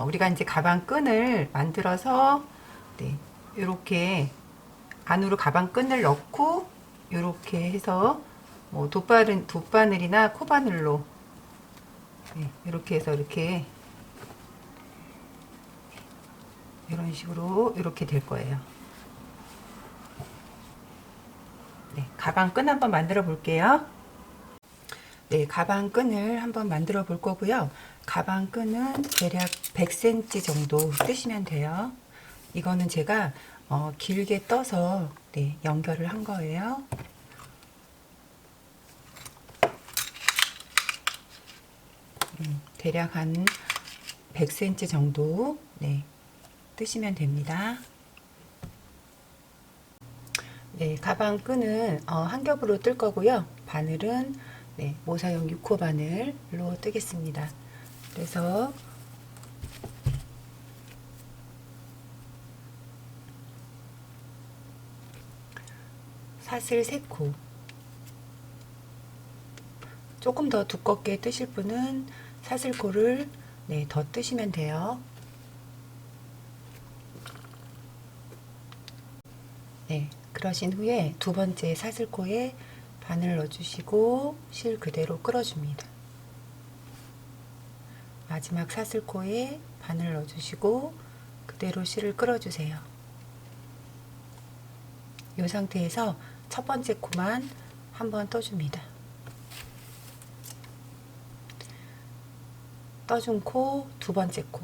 우리가 이제 가방 끈을 만들어서 이렇게 안으로 가방 끈을 넣고 이렇게 해서 뭐 돗바늘이나 코바늘로 이렇게 해서 이렇게 이런 식으로 이렇게 될 거예요. 가방 끈 한번 만들어 볼게요. 가방 끈을 한번 만들어 볼 거고요. 가방 끈은 대략 100cm 정도 뜨시면 돼요. 이거는 제가 길게 떠서 연결을 한 거예요. 대략 한 100cm 정도 뜨시면 됩니다. 가방 끈은 한 겹으로 뜰 거고요. 바늘은 모사용 6호 바늘로 뜨겠습니다. 그래서 사슬 3코. 조금 더 두껍게 뜨실 분은 사슬코를 더 뜨시면 돼요. 그러신 후에 두 번째 사슬코에 바늘 넣어주시고 실 그대로 끌어줍니다. 마지막 사슬코에 바늘 넣어주시고 그대로 실을 끌어주세요. 이 상태에서 첫 번째 코만 한번 떠줍니다. 떠준 코, 두 번째 코,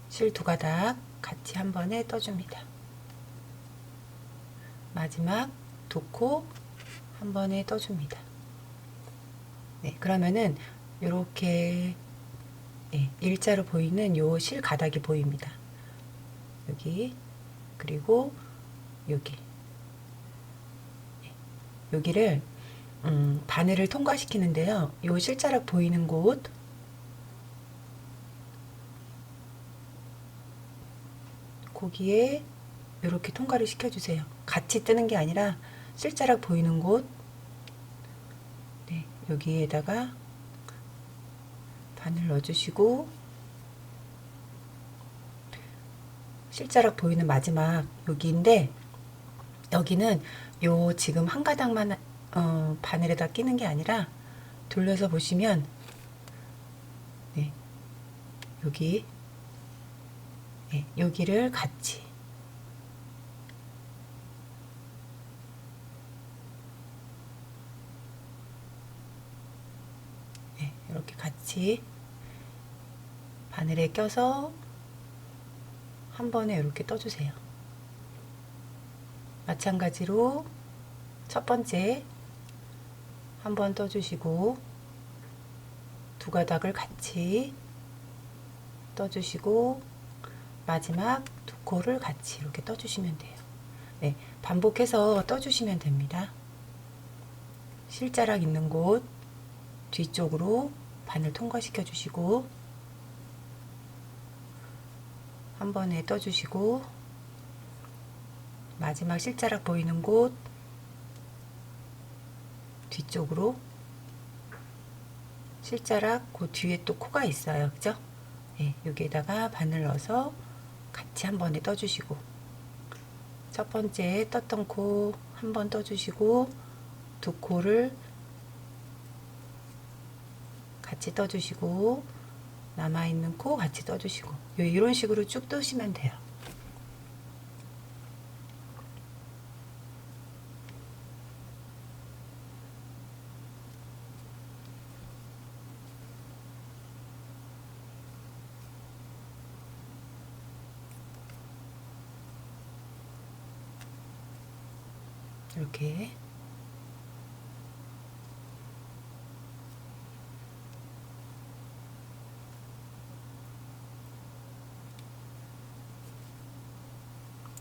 실 두 가닥 같이 한 번에 떠줍니다. 마지막 두 코 한 번에 떠줍니다. 그러면은 이렇게 일자로 보이는 요 실 가닥이 보입니다. 여기 그리고 여기 여기를 바늘을 통과시키는데요. 요 실자락 보이는 곳 거기에 이렇게 통과를 시켜주세요. 같이 뜨는 게 아니라 실자락 보이는 곳 여기에다가 바늘 넣어주시고 실자락 보이는 마지막 여기인데, 여기는 요 지금 한 가닥만 바늘에다 끼는 게 아니라 돌려서 보시면, 네, 여기, 네, 여기를 같이, 네, 이렇게 같이 바늘에 껴서 한 번에 이렇게 떠주세요. 마찬가지로 첫 번째 한 번 떠주시고, 두 가닥을 같이 떠주시고, 마지막 두 코를 같이 이렇게 떠주시면 돼요. 네, 반복해서 떠주시면 됩니다. 실자락 있는 곳 뒤쪽으로 바늘 통과시켜 주시고, 한 번에 떠주시고, 마지막 실자락 보이는 곳 뒤쪽으로, 실자락 그 뒤에 또 코가 있어요. 그죠? 네, 여기에다가 바늘 넣어서 같이 한 번에 떠주시고, 첫 번째 떴던 코 한 번 떠주시고, 두 코를 같이 떠주시고, 남아있는 코 같이 떠주시고, 이런 식으로 쭉 떠시면 돼요. 이렇게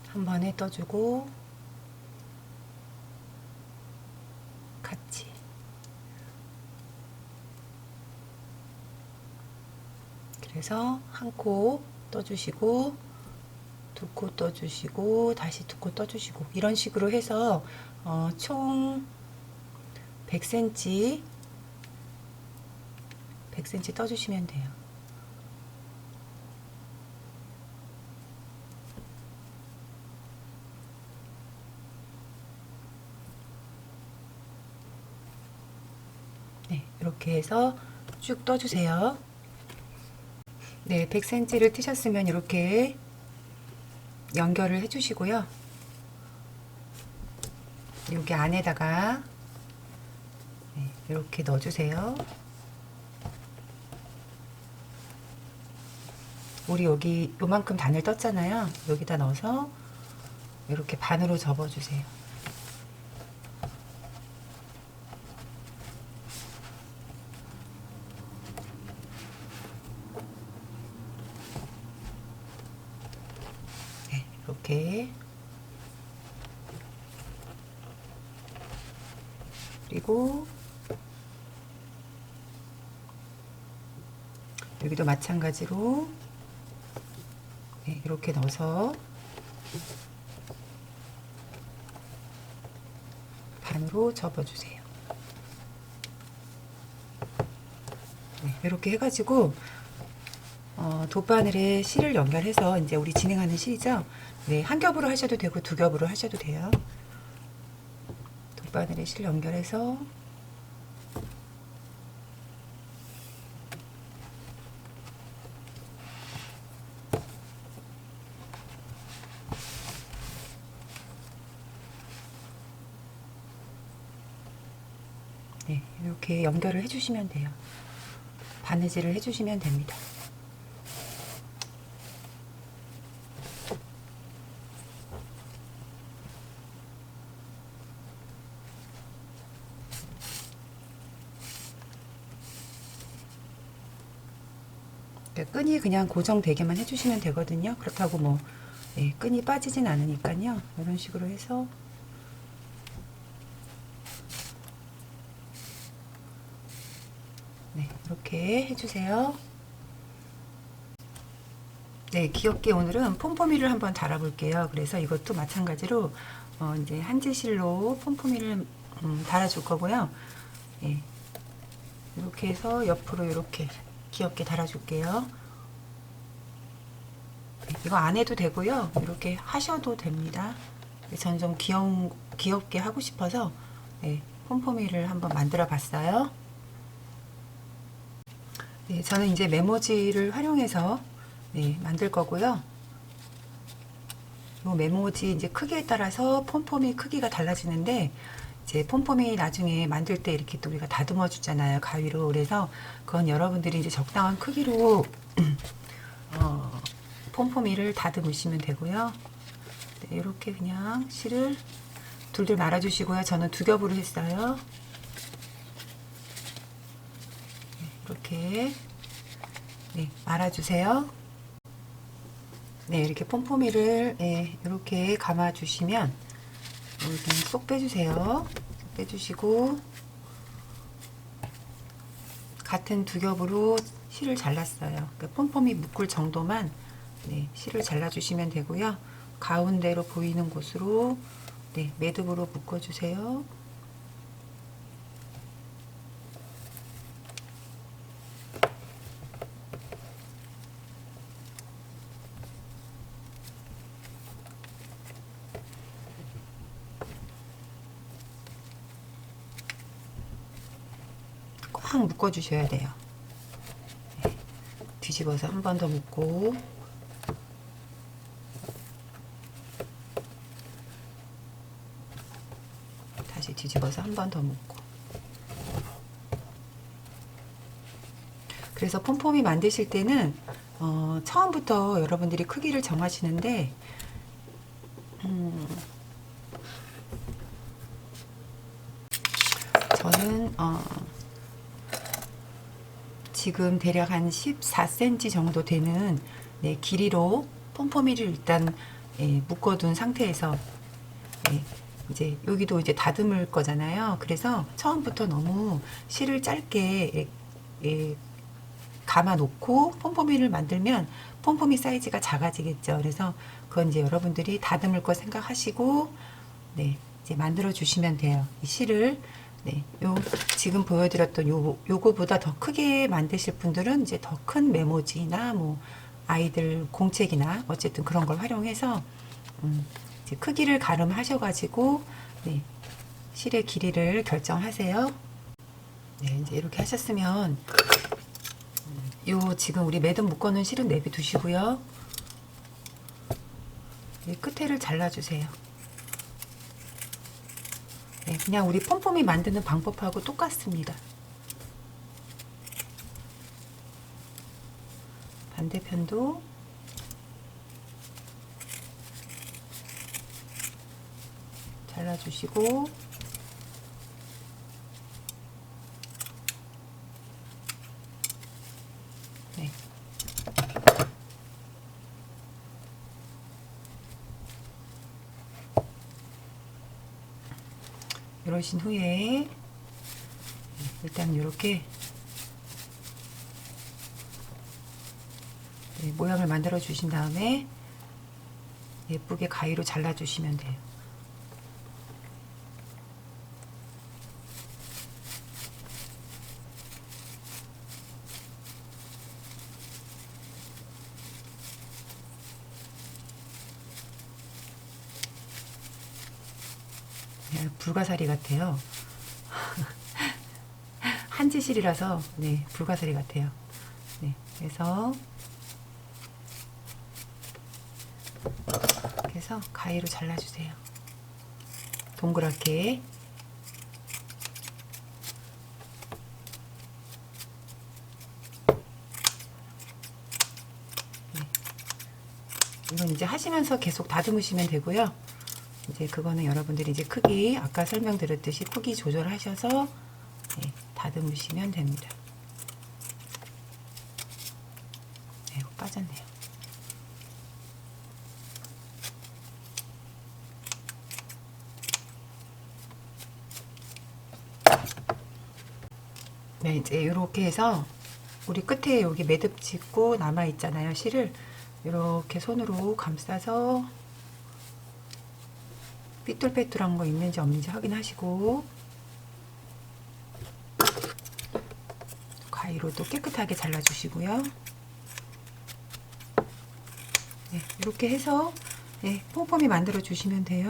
한 번에 떠주고, 같이 그래서 한 코 떠주시고, 두 코 떠주시고, 다시 두 코 떠주시고, 이런 식으로 해서 총 100cm 떠주시면 돼요. 네, 이렇게 해서 쭉 떠주세요. 네, 100cm를 뜨셨으면 이렇게 연결을 해주시고요. 여기 안에다가 네, 이렇게 넣어주세요. 우리 여기 요만큼 바늘 떴잖아요. 여기다 넣어서 이렇게 반으로 접어주세요. 네, 이렇게. 그리고 여기도 마찬가지로 네, 이렇게 넣어서 반으로 접어주세요. 네, 이렇게 해가지고 돗바늘에 실을 연결해서 이제 우리 진행하는 실이죠. 네, 한 겹으로 하셔도 되고 두 겹으로 하셔도 돼요. 돗바늘에 실 연결해서 네, 이렇게 연결을 해주시면 돼요. 바느질을 해주시면 됩니다. 끈이 그냥 고정되게만 해주시면 되거든요. 그렇다고 뭐 네, 끈이 빠지진 않으니까요. 이런 식으로 해서 네, 이렇게 해주세요. 네, 귀엽게 오늘은 폼포미를 한번 달아볼게요. 그래서 이것도 마찬가지로 이제 한지실로 폼포미를 달아줄 거고요. 네, 이렇게 해서 옆으로 이렇게 귀엽게 달아줄게요. 네, 이거 안 해도 되고요. 이렇게 하셔도 됩니다. 저는 좀 귀엽게 하고 싶어서 네, 폼포미를 한번 만들어 봤어요. 네, 저는 이제 메모지를 활용해서 네, 만들 거고요. 이 메모지 이제 크기에 따라서 폼폼이 크기가 달라지는데 이제 폼폼이 나중에 만들 때 이렇게 또 우리가 다듬어 주잖아요, 가위로. 그래서 그건 여러분들이 이제 적당한 크기로 폼폼이를 다듬으시면 되고요. 네, 이렇게 그냥 실을 둘둘 말아 주시고요. 저는 두 겹으로 했어요. 네, 이렇게 네, 말아 주세요. 네, 이렇게 폼포미를 네, 이렇게 감아 주시면 이렇게 쏙 빼주세요. 빼주시고 같은 두 겹으로 실을 잘랐어요. 그러니까 폼폼이 묶을 정도만 네, 실을 잘라 주시면 되고요. 가운데로 보이는 곳으로 네, 매듭으로 묶어 주세요. 꽉 묶어 주셔야 돼요. 네, 뒤집어서 한 번 더 묶고 다시 뒤집어서 한 번 더 묶고. 그래서 폼폼이 만드실 때는 처음부터 여러분들이 크기를 정하시는데 저는 지금 대략 한 14cm 정도 되는 네, 길이로 폼포미를 일단 묶어둔 상태에서 이제 여기도 이제 다듬을 거잖아요. 그래서 처음부터 너무 실을 짧게 감아 놓고 폼포미를 만들면 폼포미 사이즈가 작아지겠죠. 그래서 그건 이제 여러분들이 다듬을 거 생각하시고 네, 이제 만들어 주시면 돼요. 이 실을 네, 지금 보여드렸던 요거보다 더 크게 만드실 분들은 이제 더 큰 메모지나 뭐 아이들 공책이나 어쨌든 그런 걸 활용해서 이제 크기를 가름하셔가지고 네, 실의 길이를 결정하세요. 네, 이제 이렇게 하셨으면 요 지금 우리 매듭 묶어놓은 실은 내비 두시고요. 이 끝에를 잘라주세요. 네, 그냥 우리 폼폼이 만드는 방법하고 똑같습니다. 반대편도 잘라주시고 네. 이러신 후에 일단 이렇게 네, 모양을 만들어 주신 다음에 예쁘게 가위로 잘라 주시면 돼요. 네, 불가사리 같아요. 한지실이라서 네, 불가사리 같아요. 네, 그래서 가위로 잘라주세요. 동그랗게. 네. 이건 이제 하시면서 계속 다듬으시면 되고요. 이제 그거는 여러분들이 이제 크기 아까 설명드렸듯이 크기 조절하셔서 네, 다듬으시면 됩니다. 네, 빠졌네요. 네, 이제 이렇게 해서 우리 끝에 여기 매듭 짓고 남아 있잖아요. 실을 이렇게 손으로 감싸서 삐뚤빼뚤한 거 있는지 없는지 확인하시고 가위로 또 깨끗하게 잘라주시고요. 네, 이렇게 해서 꼼꼼히 만들어 주시면 돼요.